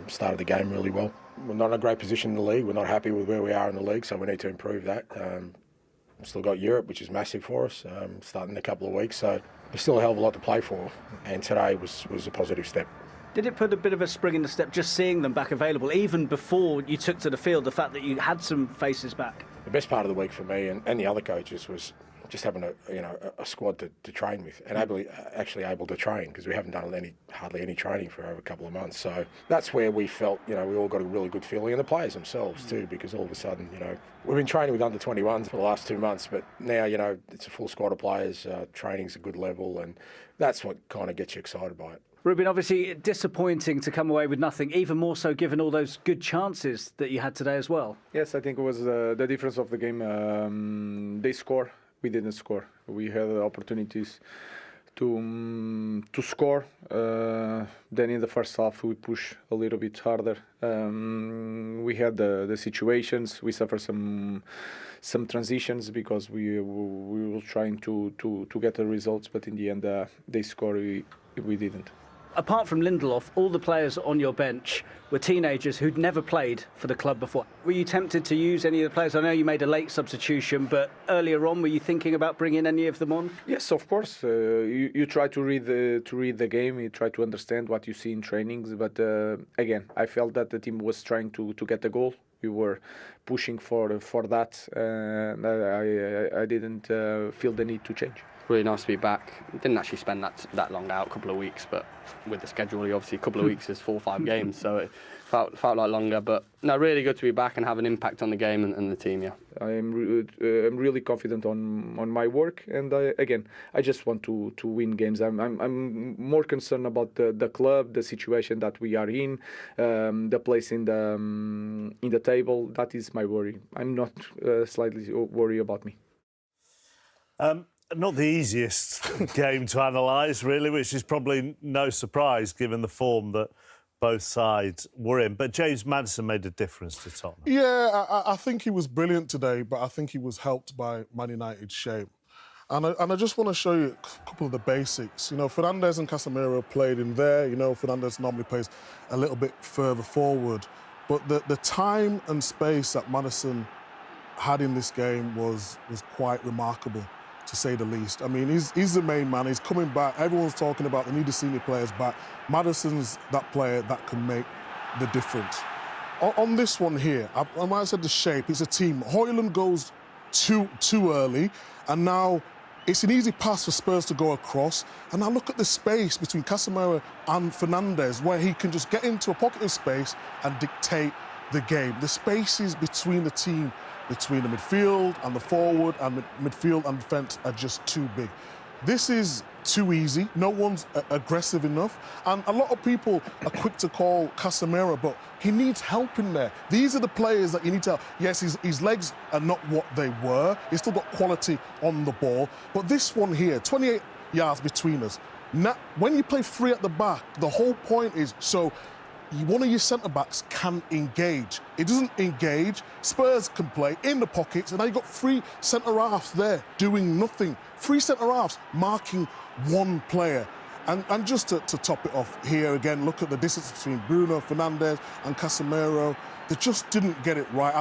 started the game really well. We're not in a great position in the league. We're not happy with where we are in the league, so we need to improve that. We've still got Europe, which is massive for us, starting in a couple of weeks. So there's still a hell of a lot to play for, and today was a positive step. Did it put a bit of a spring in the step just seeing them back available, even before you took to the field, the fact that you had some faces back? The best part of the week for me and the other coaches was just having a squad to train with, and actually able to train, because we haven't done hardly any training for over a couple of months. So that's where we felt, we all got a really good feeling, and the players themselves too, because all of a sudden, we've been training with under 21s for the last 2 months, but now, it's a full squad of players, training's a good level, and that's what kind of gets you excited by it. Ruben, obviously disappointing to come away with nothing, even more so given all those good chances that you had today as well. Yes, I think it was the difference of the game. They score, we didn't score. We had opportunities to score. Then in the first half we push a little bit harder. We had the situations. We suffered some transitions because we were trying to get the results, but in the end they score. We didn't. Apart from Lindelof, all the players on your bench were teenagers who'd never played for the club before. Were you tempted to use any of the players? I know you made a late substitution, but earlier on, were you thinking about bringing any of them on? Yes, of course. You try to read the game. You try to understand what you see in trainings. But again, I felt that the team was trying to get a goal. We were pushing for that. I didn't feel the need to change. Really nice to be back. Didn't actually spend that long out, a couple of weeks, but with the schedule, obviously a couple of weeks is 4 or 5 games, so it felt like longer. But no, really good to be back and have an impact on the game and the team. Yeah, I'm really confident on my work, and I just want to win games. I'm more concerned about the club, the situation that we are in, the place in the table. That is my worry. I'm not slightly worried about me. Not the easiest game to analyse, really, which is probably no surprise given the form that both sides were in. But James Maddison made a difference to Tottenham. Yeah, I think he was brilliant today, but I think he was helped by Man United's shape. And I just want to show you a couple of the basics. Fernandes and Casemiro played in there. Fernandes normally plays a little bit further forward. But the time and space that Maddison had in this game was quite remarkable, to say the least. I mean, he's the main man. He's coming back. Everyone's talking about they need the senior players back. Maddison's that player that can make the difference. On this one here, I might have said the shape. It's a team. Højlund goes too early, and now it's an easy pass for Spurs to go across. And now look at the space between Casemiro and Fernandes, where he can just get into a pocket of space and dictate the game. The spaces between the team, between the midfield and the forward and midfield and defence are just too big. This is too easy. No one's aggressive enough. And a lot of people are quick to call Casemiro, but he needs help in there. These are the players that you need to help. Yes, his legs are not what they were. He's still got quality on the ball. But this one here, 28 yards between us. Now, when you play free at the back, the whole point is so one of your centre-backs can engage. It doesn't engage. Spurs can play in the pockets, and now you've got 3 centre-halves there doing nothing. 3 centre-halves marking one player. And just to top it off here again, look at the distance between Bruno Fernandes and Casemiro. They just didn't get it right.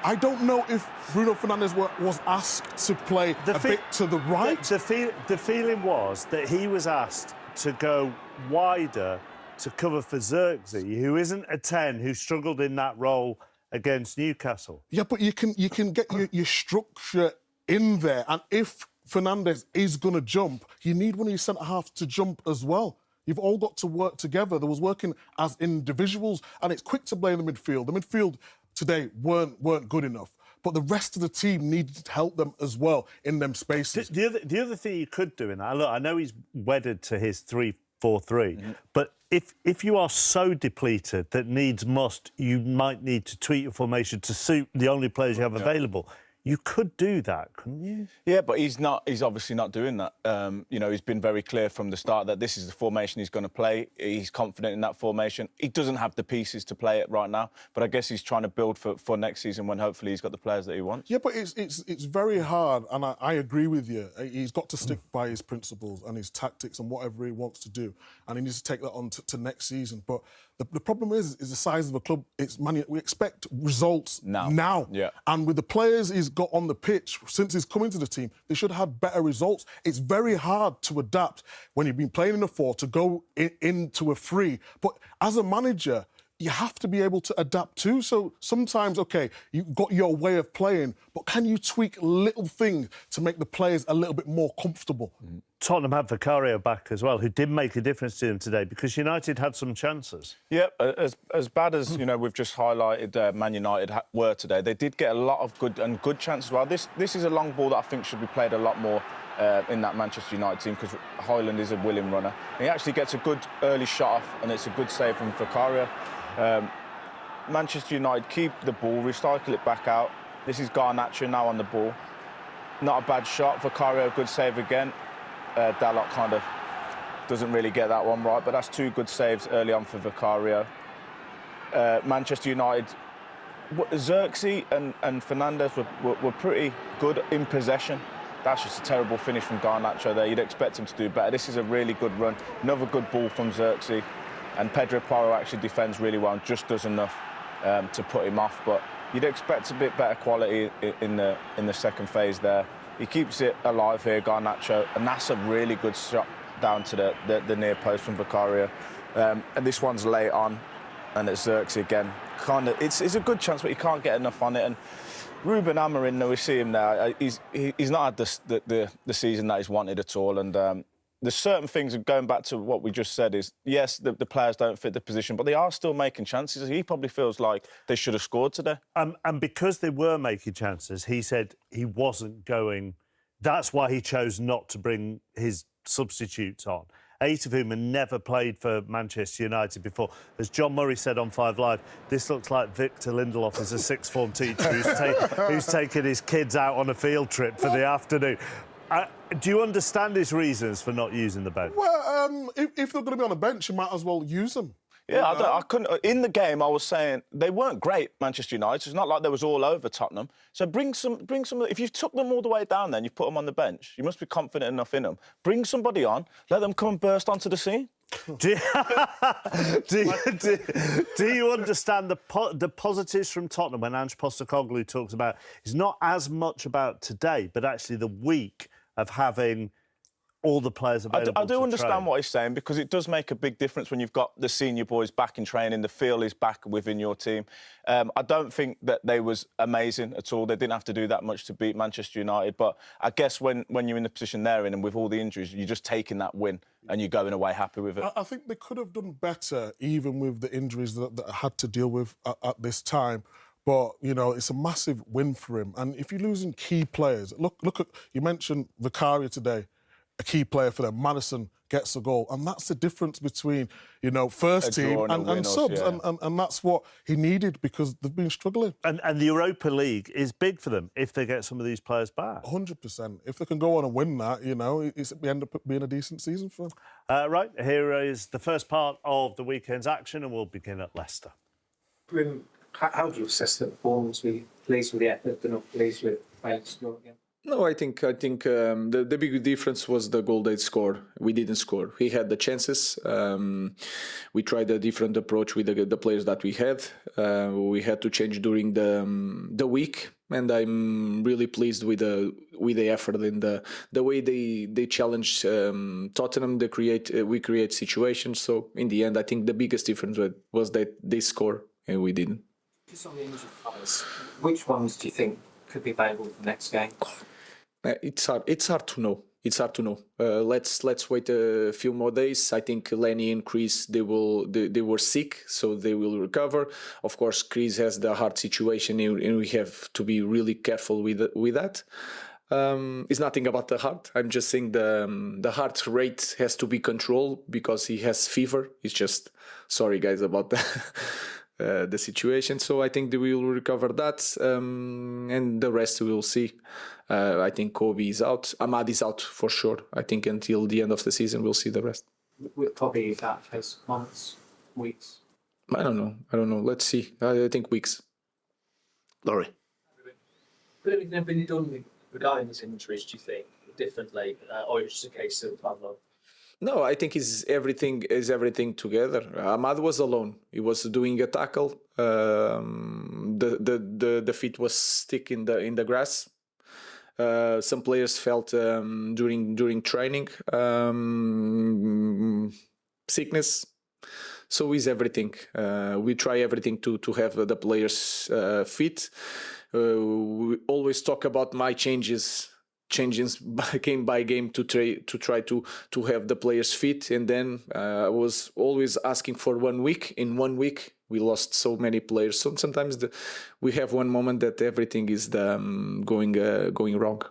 I don't know if Bruno Fernandes was asked to play a bit to the right. The feeling was that he was asked to go wider to cover for Xerxes, who isn't a 10, who struggled in that role against Newcastle. Yeah, but you can get your structure in there, and if Fernandes is going to jump, you need one of your centre-halves to jump as well. You've all got to work together. There was working as individuals, and it's quick to blame the midfield. The midfield today weren't good enough, but the rest of the team needed to help them as well in them spaces. The other thing you could do in that, look, I know he's wedded to his 3-4-3, but if you are so depleted that needs must, you might need to tweak your formation to suit the only players you have available. You could do that, couldn't you? Yeah, but he's obviously not doing that. He's been very clear from the start that this is the formation he's going to play. He's confident in that formation. He doesn't have the pieces to play it right now, but I guess he's trying to build for next season when hopefully he's got the players that he wants. Yeah, but it's very hard, and I agree with you. He's got to stick by his principles and his tactics and whatever he wants to do, and he needs to take that on to next season. But The problem is the size of the club. It's money. We expect results now. Yeah. And with the players he's got on the pitch since he's come into the team, they should have better results. It's very hard to adapt when you've been playing in a 4 to go into a 3. But as a manager, you have to be able to adapt too. So sometimes, OK, you've got your way of playing, but can you tweak little things to make the players a little bit more comfortable? Tottenham had Vicario back as well, who did make a difference to them today because United had some chances. Yeah, as bad as we've just highlighted Man United were today, they did get a lot of good chances as well. This is a long ball that I think should be played a lot more in that Manchester United team because Højlund is a willing runner. And he actually gets a good early shot off, and it's a good save from Vicario. Manchester United keep the ball, recycle it back out. This is Garnacho now on the ball. Not a bad shot. Vicario, good save again. Dalot kind of doesn't really get that one right, but that's 2 good saves early on for Vicario. Manchester United, Xerxes and Fernandes were pretty good in possession. That's just a terrible finish from Garnacho there. You'd expect him to do better. This is a really good run. Another good ball from Xerxes. And Pedro Porro actually defends really well and just does enough to put him off. But you'd expect a bit better quality in the second phase there. He keeps it alive here, Garnacho, and that's a really good shot down to the near post from Vicario. And this one's late on, and it's Xerxes again. It's a good chance, but he can't get enough on it. And Ruben Amorim, though we see him now, he's not had the season that he's wanted at all. And there's certain things, going back to what we just said, is yes, the players don't fit the position, but they are still making chances. He probably feels like they should have scored today. And because they were making chances, he said he wasn't going. That's why he chose not to bring his substitutes on. 8 of whom had never played for Manchester United before. As John Murray said on 5 Live, this looks like Victor Lindelof as a sixth form teacher who's taken his kids out on a field trip for the afternoon. Do you understand his reasons for not using the bench? Well, if they're going to be on the bench, you might as well use them. Yeah, I couldn't. In the game, I was saying they weren't great, Manchester United. It's not like they was all over Tottenham. So bring some. If you've took them all the way down, then you've put them on the bench. You must be confident enough in them. Bring somebody on. Let them come and burst onto the scene. Do you understand the positives from Tottenham when Ange Postecoglou talks about? It's not as much about today, but actually the week of having all the players available. I do understand train. what he's saying, because it does make a big difference when you've got the senior boys back in training, the feel is back within your team. I don't think that they was amazing at all. They didn't have to do that much to beat Manchester United, but I guess when you're in the position they're in and with all the injuries, you're just taking that win and you're going away happy with it. I think they could have done better, even with the injuries that I had to deal with at this time. But, you know, it's a massive win for him. And if you're losing key players, look at, you mentioned Vicario today, a key player for them. Maddison gets a goal. And that's the difference between, you know, first team and subs. Yeah. And that's what he needed, because they've been struggling. And the Europa League is big for them if they get some of these players back. 100%. If they can go on and win that, you know, it end up being a decent season for them. Right, here is the first part of the weekend's action, and we'll begin at Leicester. Bryn, how do you assess the performance? Were you pleased with the effort, but not pleased with failing to score again? No, I think the big difference was the goal they scored. We didn't score. We had the chances. We tried a different approach with the players that we had. We had to change during the week, and I'm really pleased with the effort and the way they challenge Tottenham. We create situations. So in the end, I think the biggest difference was that they score and we didn't. Just on the injured players, which ones do you think could be available for the next game? It's hard to know. It's hard to know. Let's wait a few more days. I think Lenny and Chris, they were sick, so they will recover. Of course, Chris has the heart situation, and we have to be really careful with that. It's nothing about the heart. I'm just saying the heart rate has to be controlled because he has fever. It's just, sorry guys about the situation. So I think they will recover that, and the rest we will see. I think Kobe is out. Ahmad is out for sure. I think until the end of the season we'll see the rest. Will Kobe is out for months, weeks? I don't know. Let's see. I think weeks. Laurie. Could anything have been done regarding these injuries, do you think, differently, or it's just a case of, I don't know, No, I think is everything together. Ahmad was alone. He was doing a tackle. The feet was stick in the grass. Some players felt during training sickness. So is everything. We try everything to have the players fit. We always talk about my changes by game to try to have the players fit, and then I was always asking for 1 week. In 1 week we lost so many players, so sometimes we have one moment that everything is going wrong.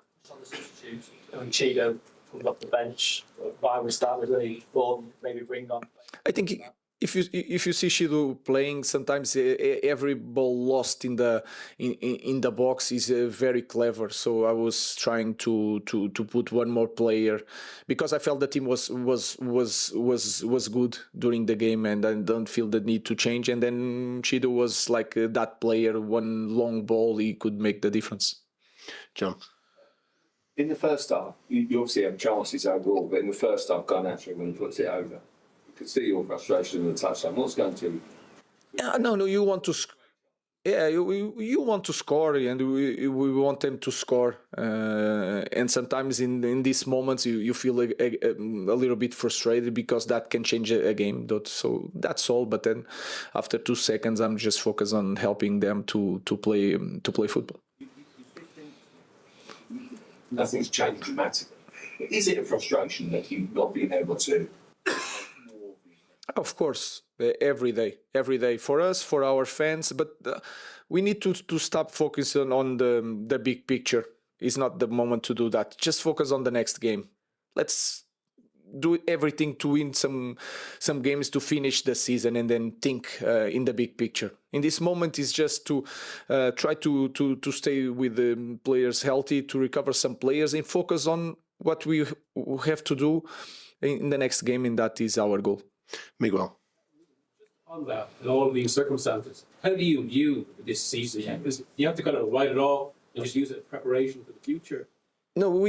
When Cheeto comes off the bench, why we start with the form, maybe bring on. I think if you see Shido playing, sometimes every ball lost in the box is very clever. So I was trying to put one more player because I felt the team was good during the game, and I don't feel the need to change. And then Shido was like that player. One long ball, he could make the difference. John. In the first half, you obviously have chances overall, but in the first half, Garnacho when he puts it over, you could see your frustration in the touchline. What's going to? No, you want to. You want to score, and we want them to score. And sometimes in these moments, you feel a little bit frustrated because that can change a game. So that's all. But then after 2 seconds, I'm just focused on helping them to play football. Nothing's changed dramatically. Is it a frustration that you've not been able to? Of course, every day for us, for our fans, but we need to stop focusing on the big picture. It's not the moment to do that. Just focus on the next game. Let's do everything to win some games to finish the season, and then think in the big picture. In this moment, is just to try to stay with the players healthy, to recover some players, and focus on what we have to do in the next game, and that is our goal. Miguel. On that, in all these circumstances, how do you view this season? Because you have to kind of write it off and just use it as preparation for the future. No,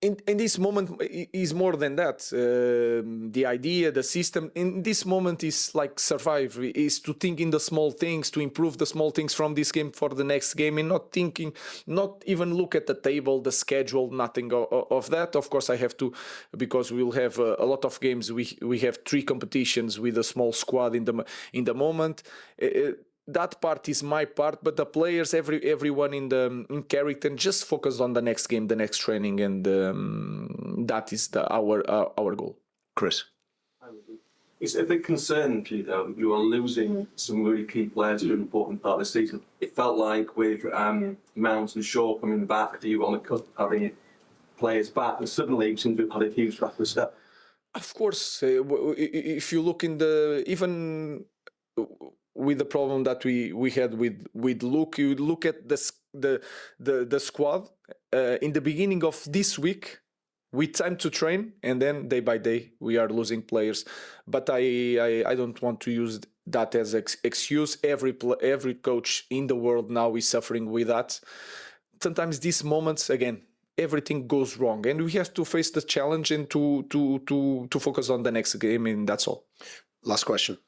in this moment is more than that. The idea, the system in this moment is like survive, is to think in the small things, to improve the small things from this game for the next game, and not even look at the table, the schedule, nothing of that. Of course, I have to, because we'll have a lot of games. We have 3 competitions with a small squad in the moment. That part is my part, but the players, everyone in character, just focus on the next game, the next training, and that is our goal. Chris. It's a big concern, Cheeto. You are losing some really key players who are an important part of the season. It felt like with Mount and Shaw coming back, that you were on the cusp of having players back, and suddenly it seems to have had a huge rapid step. Of course, if you look even with the problem that we had with Luke, you look at the squad in the beginning of this week, with time to train, and then day by day we are losing players. But I don't want to use that as excuse. Every coach in the world now is suffering with that. Sometimes these moments, again, everything goes wrong, and we have to face the challenge and to focus on the next game, and that's all. Last question.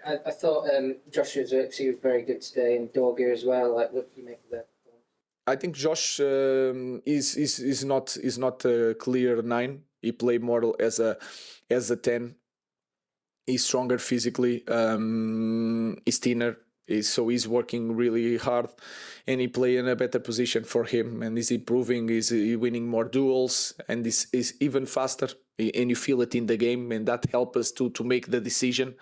I thought Joshua Xerxes was very good today, and Dorgu as well. Like, what do you make of that? I think Josh is not a clear 9. He played more as a 10. He's stronger physically. He's thinner. So he's working really hard, and he play in a better position for him, and he's improving. He's winning more duels, and this is even faster, and you feel it in the game, and that helps us to make the decision.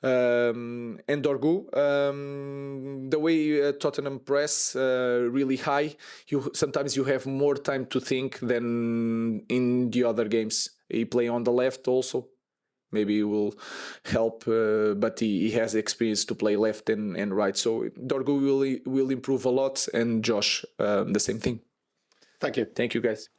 And Dorgu, the way Tottenham press really high, sometimes you have more time to think than in the other games. He play on the left also. Maybe it will help, but he has experience to play left and right. So Dorgu will improve a lot, and Josh the same thing. Thank you. Thank you, guys.